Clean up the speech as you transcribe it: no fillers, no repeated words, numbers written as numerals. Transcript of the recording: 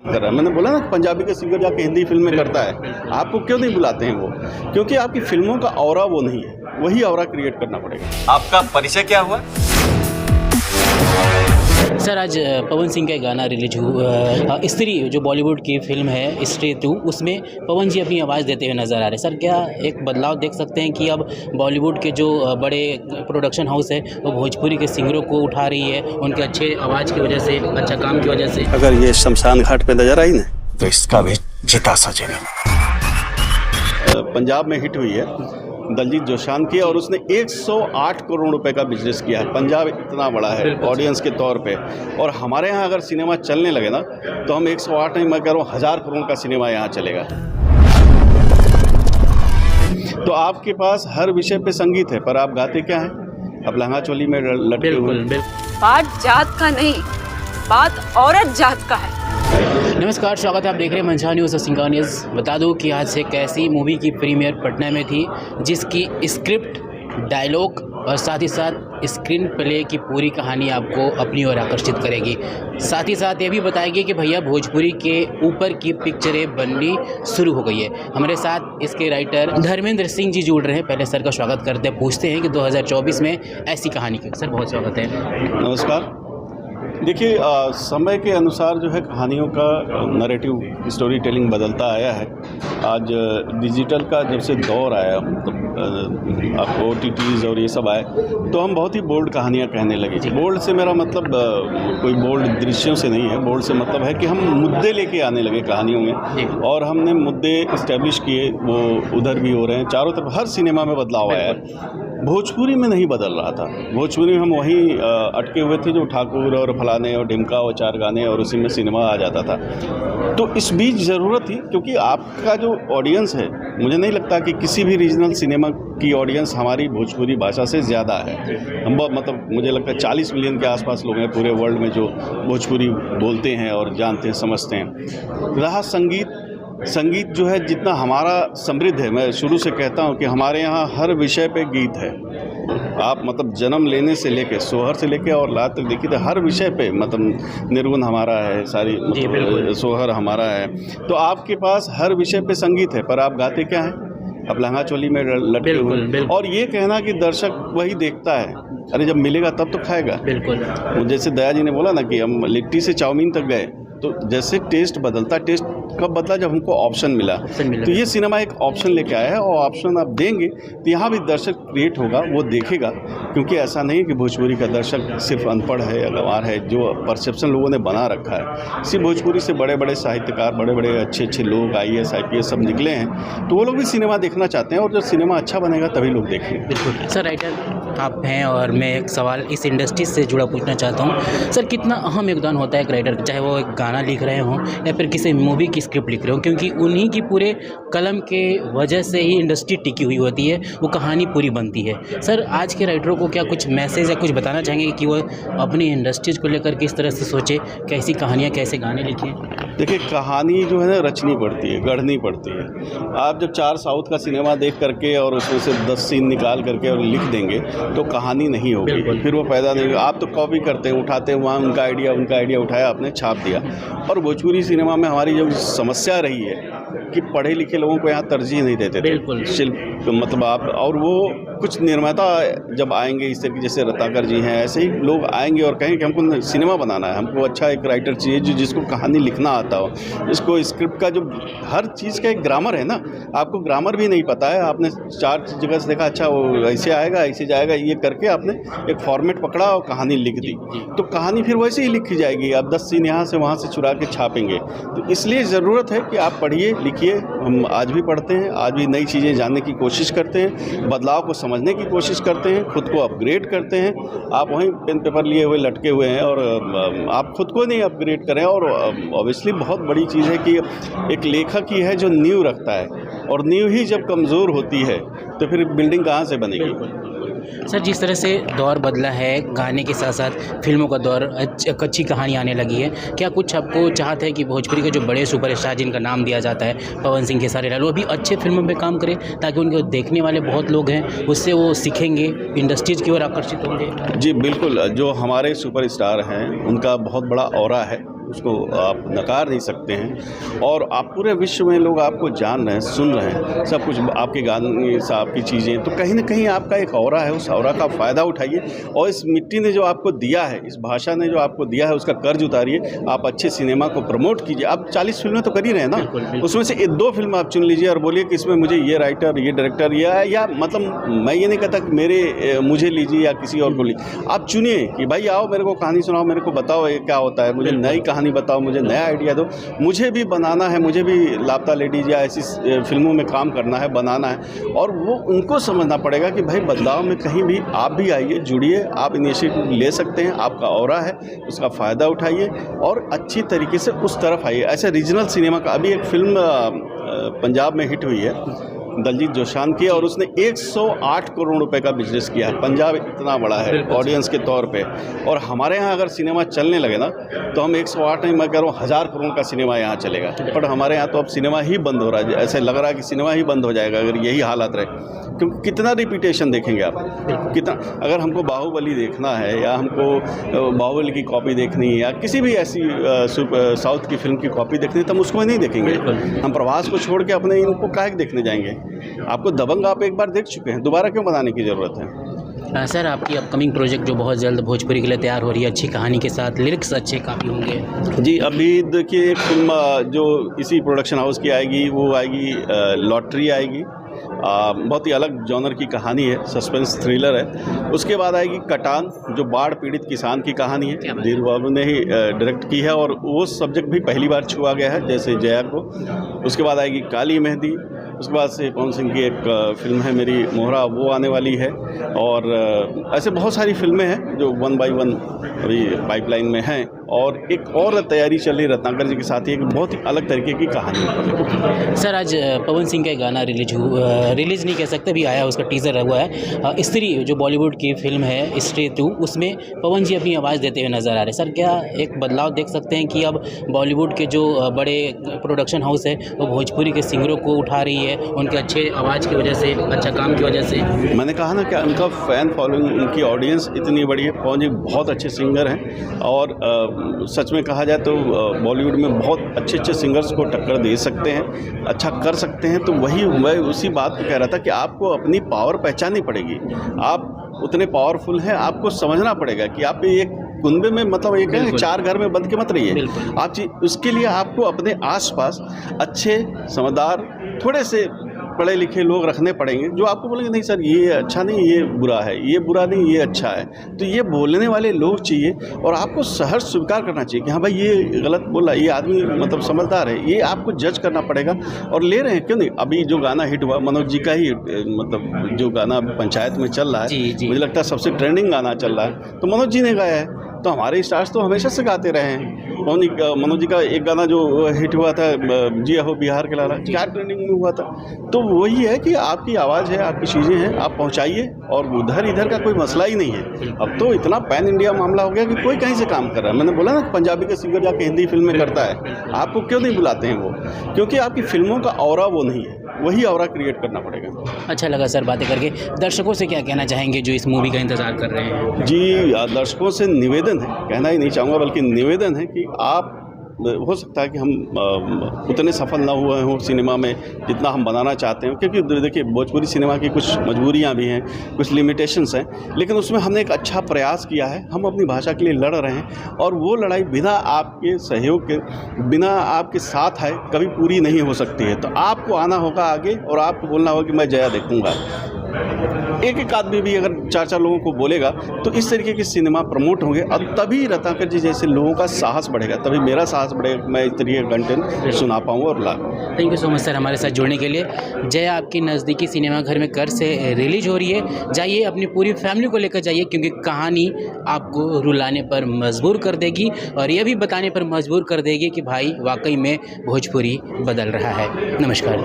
कर रहा है। मैंने बोला ना पंजाबी का सिंगर जाके हिंदी फिल्म में करता है, आपको क्यों नहीं बुलाते हैं वो? क्योंकि आपकी फिल्मों का ऑरा वो नहीं है, वही ऑरा क्रिएट करना पड़ेगा। आपका परिचय क्या हुआ? सर आज पवन सिंह का एक गाना रिलीज हुआ, स्त्री जो बॉलीवुड की फिल्म है स्त्री 2, उसमें पवन जी अपनी आवाज़ देते हुए नज़र आ रहे हैं। सर क्या एक बदलाव देख सकते हैं कि अब बॉलीवुड के जो बड़े प्रोडक्शन हाउस है वो भोजपुरी के सिंगरों को उठा रही है उनके अच्छे आवाज़ की वजह से, अच्छा काम की वजह से? अगर ये शमशान घाट पे नजर आई ना तो इसका भी चिता सजेगा। पंजाब में हिट हुई है दलजीत दोसांझ की, और उसने 108 करोड़ रुपए का बिजनेस किया है। पंजाब इतना बड़ा है ऑडियंस के तौर पे, और हमारे यहाँ अगर सिनेमा चलने लगे ना तो हम 108 नहीं, मैं कह रहा हूँ 1000 करोड़ का सिनेमा यहाँ चलेगा। तो आपके पास हर विषय पे संगीत है, पर आप गाते क्या हैं? अब लहंगा चोली में लटके हुए। बात जात का नहीं, बात औरत जात का है। नमस्कार, स्वागत है, आप देख रहे हैं मंशा न्यूज़ और सिंगा न्यूज़। बता दूं कि आज एक ऐसी मूवी की प्रीमियर पटना में थी जिसकी स्क्रिप्ट, डायलॉग और साथ ही साथ स्क्रीन प्ले की पूरी कहानी आपको अपनी ओर आकर्षित करेगी। साथ ही साथ ये भी बताएगी कि भैया भोजपुरी के ऊपर की पिक्चरें बननी शुरू हो गई है। हमारे साथ इसके राइटर धर्मेंद्र सिंह जी जुड़ रहे हैं। पहले सर का स्वागत करते हैं, पूछते हैं कि 2024 में ऐसी कहानी क्यों? सर बहुत स्वागत है। नमस्कार। देखिए, समय के अनुसार जो है कहानियों का नैरेटिव स्टोरी टेलिंग बदलता आया है। आज डिजिटल का जब से दौर आया, मतलब आपको OTTs और ये सब आए, तो हम बहुत ही बोल्ड कहानियाँ कहने लगे। बोल्ड से मेरा मतलब कोई बोल्ड दृश्यों से नहीं है, बोल्ड से मतलब है कि हम मुद्दे लेके आने लगे कहानियों में, और हमने मुद्दे इस्टेब्लिश किए, वो उधर भी हो रहे हैं, चारों तरफ हर सिनेमा में बदलाव आया है। भोजपुरी में नहीं बदल रहा था। भोजपुरी में हम वहीं अटके हुए थे जो ठाकुर और फलाने और ढिमका और 4 गाने और उसी में सिनेमा आ जाता था। तो इस बीच ज़रूरत थी, क्योंकि आपका जो ऑडियंस है, मुझे नहीं लगता कि किसी भी रीजनल सिनेमा की ऑडियंस हमारी भोजपुरी भाषा से ज़्यादा है। हम बहुत, मतलब मुझे लगता है 40 मिलियन के आसपास लोग हैं पूरे वर्ल्ड में जो भोजपुरी बोलते हैं और जानते हैं, समझते हैं। रहा संगीत जो है जितना हमारा समृद्ध है, मैं शुरू से कहता हूँ कि हमारे यहाँ हर विषय पे गीत है। आप मतलब जन्म लेने से लेके, सोहर से लेके और लात तक देखिए तो हर विषय पे, मतलब निर्गुण हमारा है, सारी मतलब सोहर हमारा है। तो आपके पास हर विषय पे संगीत है, पर आप गाते क्या हैं? अब लहंगा चोली में लटके हुए। और ये कहना कि दर्शक वही देखता है, अरे जब मिलेगा तब तो खाएगा। बिल्कुल। जैसे दया जी ने बोला ना कि हम लिट्टी से चाउमीन तक गए, तो जैसे टेस्ट बदलता, टेस्ट कब बदला? जब हमको ऑप्शन मिला। तो ये सिनेमा एक ऑप्शन लेके आया है, और ऑप्शन आप देंगे तो यहाँ भी दर्शक क्रिएट होगा, वो देखेगा। क्योंकि ऐसा नहीं कि भोजपुरी का दर्शक सिर्फ अनपढ़ है या गंवार है, जो परसेप्शन लोगों ने बना रखा है। इसी भोजपुरी से बड़े बड़े साहित्यकार, बड़े बड़े अच्छे लोग, IAS IPS सब निकले हैं, तो वो लोग भी सिनेमा देखना चाहते हैं, और जब सिनेमा अच्छा बनेगा तभी लोग देखेंगे। बिल्कुल। सर राइटर आप हैं, और मैं एक सवाल इस इंडस्ट्री से जुड़ा पूछना चाहता हूँ। सर कितना अहम योगदान होता है एक राइटर, चाहे वो एक गाना लिख रहे हों या फिर किसी मूवी की स्क्रिप्ट लिख रहे हो, क्योंकि उन्हीं की पूरे कलम के वजह से ही इंडस्ट्री टिकी हुई होती है, वो कहानी पूरी बनती है। सर आज के राइटरों को क्या कुछ मैसेज या कुछ बताना चाहेंगे कि वो अपनी इंडस्ट्रीज को लेकर किस तरह से सोचे, कैसी कहानियाँ, कैसे गाने लिखें? देखिए, कहानी जो है ना रचनी पड़ती है, गढ़नी पड़ती है। आप जब 4 साउथ का सिनेमा देख करके और उसमें से 10 सीन निकाल करके और लिख देंगे तो कहानी नहीं होगी, फिर वो पैदा नहीं होगी। आप तो कॉपी करते हैं, उठाते हैं, वहाँ उनका आइडिया उठाया, आपने छाप दिया। और भोजपुरी सिनेमा में हमारी जो समस्या रही है कि पढ़े लिखे लोगों को यहाँ तरजीह नहीं देते थे। शिल्प मतलब आप, और वो कुछ निर्माता जब आएंगे इस तरह की, जैसे रत्नाकर जी हैं, ऐसे ही लोग आएंगे और कहेंगे कि हमको सिनेमा बनाना है, हमको अच्छा एक राइटर चाहिए जो जिसको कहानी लिखना आता हो, जिसको स्क्रिप्ट का जो हर चीज़ का एक ग्रामर है ना। आपको ग्रामर भी नहीं पता है, आपने 4 जगह से देखा, अच्छा वो ऐसे आएगा, ऐसे जाएगा, ये करके आपने एक फॉर्मेट पकड़ा और कहानी लिख दी, तो कहानी फिर वैसे ही लिखी जाएगी। आप 10 सीन यहाँ से वहाँ से चुरा के छापेंगे। तो इसलिए ज़रूरत है कि आप पढ़िए, लिखिए। हम आज भी पढ़ते हैं, आज भी नई चीज़ें जानने की कोशिश करते हैं, बदलाव को समझने की कोशिश करते हैं, खुद को अपग्रेड करते हैं। आप वहीं पेन पेपर लिए हुए लटके हुए हैं और आप खुद को नहीं अपग्रेड करें। और ऑब्वियसली बहुत बड़ी चीज़ है कि एक लेखक ही है जो नींव रखता है, और नींव ही जब कमज़ोर होती है तो फिर बिल्डिंग कहाँ से बनेगी? सर जिस तरह से दौर बदला है, गाने के साथ साथ फिल्मों का दौर, अच्छी कहानी आने लगी है, क्या कुछ आपको चाहते हैं कि भोजपुरी के जो बड़े सुपरस्टार जिनका नाम दिया जाता है, पवन सिंह, खेसारी लाल, वो भी अच्छे फिल्मों में काम करें ताकि उनको देखने वाले बहुत लोग हैं, उससे वो सीखेंगे, इंडस्ट्रीज़ की ओर आकर्षित होंगे? जी बिल्कुल, जो हमारे सुपरस्टार हैं उनका बहुत बड़ा ऑरा है, उसको आप नकार नहीं सकते हैं। और आप पूरे विश्व में लोग आपको जान रहे हैं, सुन रहे हैं, सब कुछ आपके गाने से आपकी चीज़ें, तो कहीं ना कहीं आपका एक ऑरा है, उस ऑरा का फ़ायदा उठाइए और इस मिट्टी ने जो आपको दिया है, इस भाषा ने जो आपको दिया है, उसका कर्ज उतारिए। आप अच्छे सिनेमा को प्रमोट कीजिए। आप 40 फिल्में तो कर ही रहे हैं ना, उसमें से 2 फिल्म आप चुन लीजिए और बोलिए कि इसमें मुझे ये राइटर, ये डायरेक्टर या मतलब मैं ये नहीं कहता कि मुझे लीजिए या किसी और को लीजिए। आप चुनिए कि भाई आओ, मेरे को कहानी सुनाओ, मेरे को बताओ ये क्या होता है, मुझे नई कहानी बताओ, मुझे नया आइडिया दो, मुझे भी बनाना है, मुझे भी लापता लेडीज या ऐसी फिल्मों में काम करना है, बनाना है। और वो उनको समझना पड़ेगा कि भाई बदलाव में कहीं भी आप भी आइए, जुड़िए, आप इनिशिएटिव ले सकते हैं, आपका ऑरा है, उसका फ़ायदा उठाइए और अच्छी तरीके से उस तरफ आइए। ऐसे रीजनल सिनेमा का अभी एक फिल्म पंजाब में हिट हुई है, दलजीत दोसांझ की, और उसने 108 करोड़ रुपए का बिजनेस किया है। पंजाब इतना बड़ा है ऑडियंस के तौर पे, और हमारे यहाँ अगर सिनेमा चलने लगे ना तो हम 108 नहीं, मैं कह रहा हूँ 1000 करोड़ का सिनेमा यहाँ चलेगा। पर हमारे यहाँ तो अब सिनेमा ही बंद हो रहा है, ऐसे लग रहा है कि सिनेमा ही बंद हो जाएगा अगर यही हालात रहे। क्योंकि कितना रिपीटेशन देखेंगे आप, कितना, अगर हमको बाहुबली देखना है या हमको बाहुबली की कॉपी देखनी है या किसी भी ऐसी साउथ की फिल्म की कॉपी देखनी है तो हम उसको नहीं देखेंगे। हम प्रवास को छोड़ के अपने इनको काहे देखने जाएंगे? आपको दबंग आप एक बार देख चुके हैं, दोबारा क्यों बनाने की ज़रूरत है? सर, आपकी अपकमिंग प्रोजेक्ट जो बहुत जल्द भोजपुरी के लिए तैयार हो रही है, अच्छी कहानी के साथ, लिरिक्स अच्छे काफ़ी होंगे। जी, अभी देखिए एक फिल्म जो इसी प्रोडक्शन हाउस की आएगी, वो आएगी लॉटरी आएगी। बहुत ही अलग जॉनर की कहानी है, सस्पेंस थ्रिलर है। उसके बाद आएगी कटान, जो बाढ़ पीड़ित किसान की कहानी है, धीर बाबू ने ही डायरेक्ट की है और वो सब्जेक्ट भी पहली बार छुआ गया है जैसे जया को। उसके बाद आएगी काली मेहंदी। उसके बाद से पवन सिंह की एक फिल्म है मेरी मोहरा, वो आने वाली है। और ऐसे बहुत सारी फिल्में हैं जो 1 बाय 1 अभी पाइपलाइन में हैं। और एक और तैयारी चल रही रत्नाकर जी के साथ ही, एक बहुत ही अलग तरीके की कहानी है। सर, आज पवन सिंह का गाना रिलीज़ नहीं कह सकते, भी आया, उसका टीज़र हुआ है। स्त्री जो बॉलीवुड की फिल्म है स्त्री 2, उसमें पवन जी अपनी आवाज़ देते हुए नज़र आ रहे हैं। सर, क्या एक बदलाव देख सकते हैं कि अब बॉलीवुड के जो बड़े प्रोडक्शन हाउस है वो भोजपुरी के सिंगरों को उठा रही है, उनके अच्छे आवाज़ की वजह से, अच्छा काम की वजह से? मैंने कहा ना कि उनका फ़ैन फॉलोइंग, उनकी ऑडियंस इतनी बड़ी है। पवन जी बहुत अच्छे सिंगर हैं और सच में कहा जाए तो बॉलीवुड में बहुत अच्छे अच्छे सिंगर्स को टक्कर दे सकते हैं, अच्छा कर सकते हैं। तो वही मैं उसी बात को कह रहा था कि आपको अपनी पावर पहचाननी पड़ेगी। आप उतने पावरफुल हैं, आपको समझना पड़ेगा कि आप एक कुंबे में, मतलब एक है 4 घर में बंद के मत रहिए आप। उसके लिए आपको अपने आसपास अच्छे समझदार, थोड़े से पढ़े लिखे लोग रखने पड़ेंगे जो आपको बोलेंगे नहीं सर ये अच्छा नहीं, ये बुरा है, ये बुरा नहीं, ये अच्छा है। तो ये बोलने वाले लोग चाहिए और आपको सहर्ष स्वीकार करना चाहिए कि हाँ भाई ये गलत बोला, ये आदमी मतलब समझदार है। ये आपको जज करना पड़ेगा और ले रहे हैं, क्यों नहीं। अभी जो गाना हिट हुआ मनोज जी का ही, मतलब जो गाना पंचायत में चल रहा है, मुझे लगता है सबसे ट्रेंडिंग गाना चल रहा है, तो मनोज जी ने गाया है। तो हमारे स्टार्स तो हमेशा से गाते रहे हैं। मनोज जी का एक गाना जो हिट हुआ था, जिया हो बिहार के लाला, क्या ट्रेंडिंग में हुआ था। तो वही है कि आपकी आवाज़ है, आपकी चीज़ें हैं, आप पहुंचाइए और उधर इधर का कोई मसला ही नहीं है। अब तो इतना पैन इंडिया मामला हो गया कि कोई कहीं से काम कर रहा है। मैंने बोला ना पंजाबी का सिंगर जाके हिंदी फिल्म में करता है, आपको क्यों नहीं बुलाते हैं वो? क्योंकि आपकी फिल्मों का ऑरा वो नहीं है, वही ऑरा क्रिएट करना पड़ेगा। अच्छा लगा सर बातें करके। दर्शकों से क्या कहना चाहेंगे जो इस मूवी का इंतज़ार कर रहे हैं? जी, दर्शकों से निवेदन है, कहना ही नहीं चाहूँगा बल्कि निवेदन है कि आप, हो सकता है कि हम उतने सफल ना हुए हों सिनेमा में जितना हम बनाना चाहते हैं, क्योंकि देखिए भोजपुरी सिनेमा की कुछ मजबूरियां भी हैं, कुछ लिमिटेशंस हैं, लेकिन उसमें हमने एक अच्छा प्रयास किया है। हम अपनी भाषा के लिए लड़ रहे हैं और वो लड़ाई बिना आपके सहयोग के, बिना आपके साथ आए कभी पूरी नहीं हो सकती है। तो आपको आना होगा आगे और आपको बोलना होगा कि मैं जया देखूंगा। एक एक आदमी भी अगर 4-4 लोगों को बोलेगा तो इस तरीके के सिनेमा प्रमोट होंगे और तभी रत्नाकर जी जैसे लोगों का साहस बढ़ेगा, तभी मेरा साहस बढ़ेगा, मैं इस तरीके का कंटेंट सुना पाऊँगा और ला। Thank you so much sir हमारे साथ जुड़ने के लिए। जय आपकी नज़दीकी सिनेमाघर में कर से रिलीज हो रही है, जाइए अपनी पूरी फैमिली को लेकर जाइए, क्योंकि कहानी आपको रुलाने पर मजबूर कर देगी और ये भी बताने पर मजबूर कर देगी कि भाई वाकई में भोजपुरी बदल रहा है। नमस्कार।